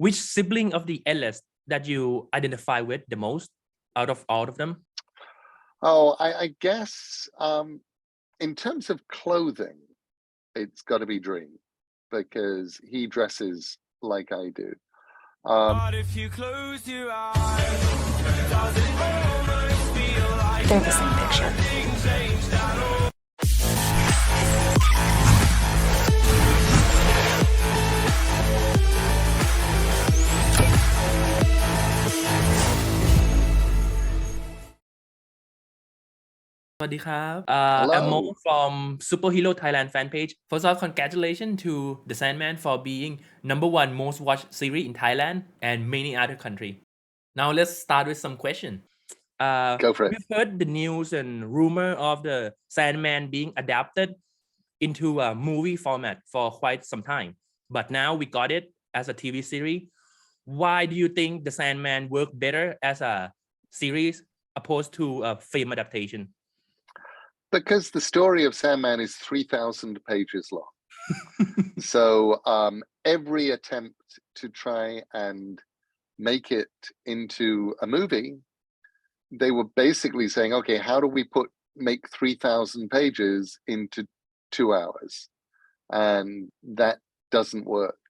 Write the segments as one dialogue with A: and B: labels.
A: which sibling of the endless that you identify with the most out of all of them?
B: Oh, I guess in terms of clothing, it's got to be Dream because he dresses like I do.
C: But if you close your eyes, does it almost feel like
D: they're the same picture.
C: nothing changed at all?
A: สวัสดีครับ
B: Hello.
A: I'm Mo from Superhero Thailand fan page. First off, congratulations to The Sandman for being number one most watched series in Thailand and many other countries. Now let's start with some questions.
B: Go for it.
A: We've heard the news and rumor of the Sandman being adapted into a movie format for quite some time, but now we got it as a TV series. Why do you think The Sandman worked better as a series opposed to a film adaptation?
B: Because the story of Sandman is 3,000 pages long. So every attempt to try and make it into a movie, they were basically saying, okay, how do we make 3,000 pages into 2 hours? And that doesn't work.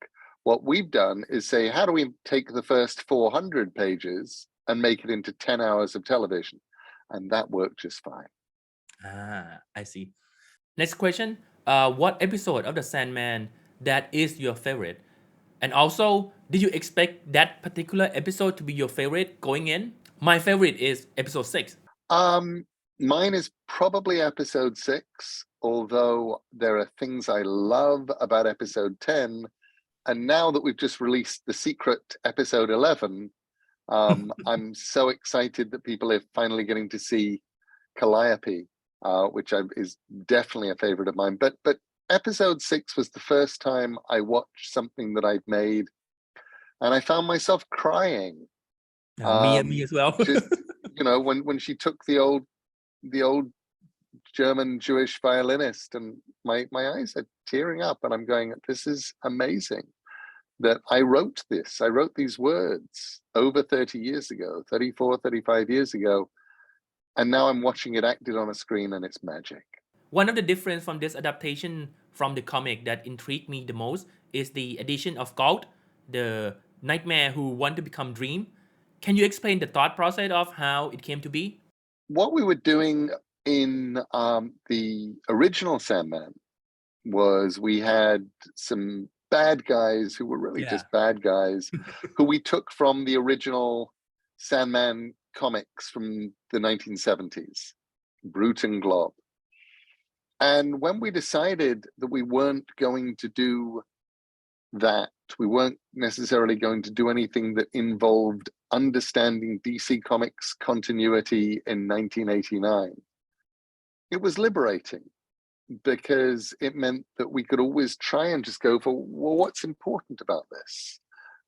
B: What we've done is say, how do we take the first 400 pages and make it into 10 hours of television? And that worked just fine.
A: I see. Next question. What episode of The Sandman that is your favorite? And also, did you expect that particular episode to be your favorite going in? My favorite is episode 6.
B: Mine is probably episode 6, although there are things I love about episode 10. And now that we've just released the secret episode 11, I'm so excited that people are finally getting to see Calliope. Which is definitely a favorite of mine. But episode 6 was the first time I watched something that I'd made, and I found myself crying.
A: Me as well.
B: Just, when she took the old German Jewish violinist, and my eyes are tearing up, and I'm going, this is amazing that I wrote this. I wrote these words over 30 years ago, 34, 35 years ago. And now I'm watching it acted on a screen and it's magic.
A: One of the difference from this adaptation from the comic that intrigued me the most is the addition of Gold, the nightmare who want to become Dream. Can you explain the thought process of how it came to be?
B: What we were doing in the original Sandman was we had some bad guys who were really just bad guys who we took from the original Sandman comics from the 1970s, Brute and Glob. And when we decided that we weren't going to do that, we weren't necessarily going to do anything that involved understanding DC Comics continuity in 1989, it was liberating because it meant that we could always try and just go for, well, what's important about this?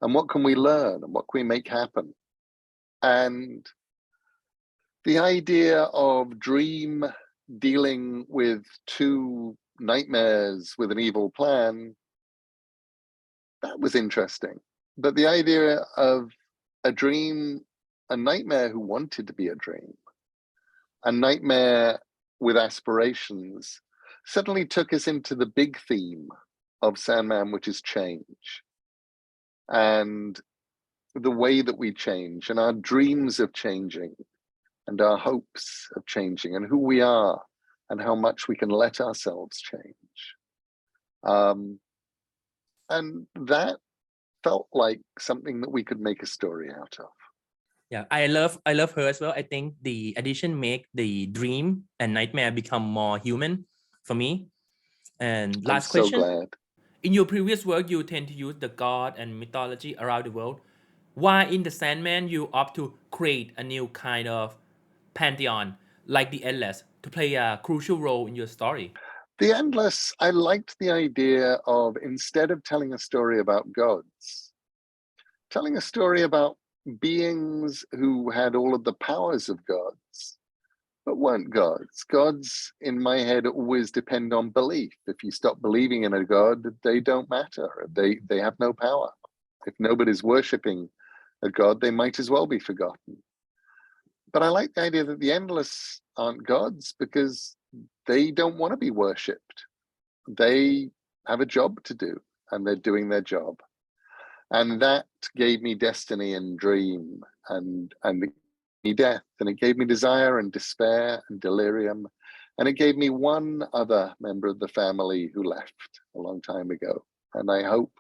B: And what can we learn? And what can we make happen? And the idea of Dream dealing with 2 nightmares with an evil plan, that was interesting. But the idea of a dream, a nightmare who wanted to be a dream, a nightmare with aspirations, suddenly took us into the big theme of Sandman, which is change. And the way that we change and our dreams of changing and our hopes of changing and who we are and how much we can let ourselves change. And that felt like something that we could make a story out of.
A: Yeah, I love her as well. I think the addition make the dream and nightmare become more human for me. And last question.
B: I'm so glad.
A: In your previous work, you tend to use the god and mythology around the world. Why in The Sandman you opt to create a new kind of pantheon like the Endless to play a crucial role in your story?
B: The Endless, I liked the idea of, instead of telling a story about gods, telling a story about beings who had all of the powers of gods, but weren't gods. Gods, in my head, always depend on belief. If you stop believing in a god, they don't matter. They have no power. If nobody's worshipping a god, they might as well be forgotten. But I like the idea that the endless aren't gods because they don't want to be worshipped. They have a job to do and they're doing their job. And that gave me destiny and dream and death, and it gave me desire and despair and delirium, and it gave me one other member of the family who left a long time ago. And I hope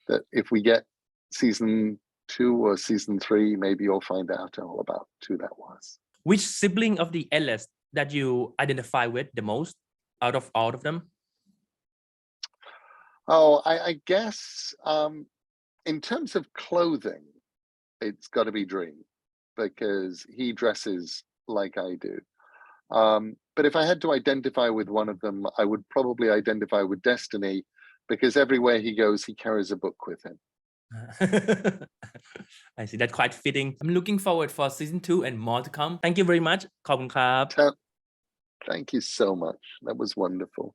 B: that if we get season 2 or season 3, maybe you'll find out all about who that was.
A: Which sibling of the endless that you identify with the most out of all of them?
B: Oh, I guess in terms of clothing, it's got to be Dream, because he dresses like I do. But if I had to identify with one of them, I would probably identify with Destiny, because everywhere he goes, he carries a book with him.
A: I see, that's quite fitting. I'm looking forward for season 2 and more to come. Thank you very much. ขอบคุณครับ
B: Thank you so much. That was wonderful.